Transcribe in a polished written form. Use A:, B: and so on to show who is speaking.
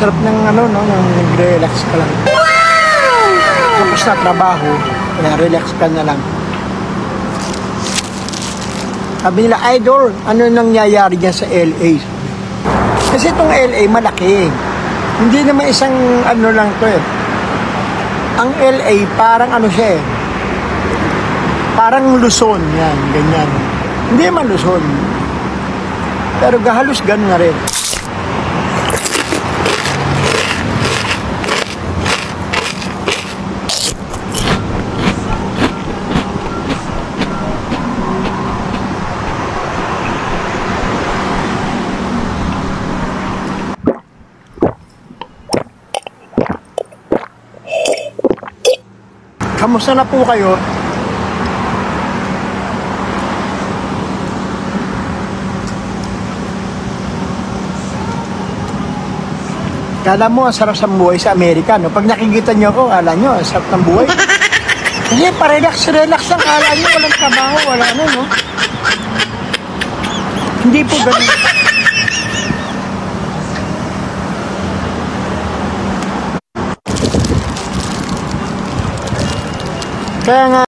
A: sarap ng ano, no, nang nag-relax ka lang. Tapos na trabaho, kaya relax ka na lang. Sabi nila, Idol, ano nangyayari dyan sa LA? Kasi itong LA malaki. Hindi naman isang ano lang to eh. Ang LA parang ano siya eh. Parang Luzon yan, ganyan. Hindi naman Luzon. Pero halos ganun na rin. Kamusta na po kayo? Kala mo, ang sarap sa buhay sa Amerika, no? Pag nakikita nyo ako, kala nyo, ang sarap ng buhay. Kasi pa-relax lang, kala nyo, walang trabaho, wala ano, no? Hindi po ganun. Kaya nga,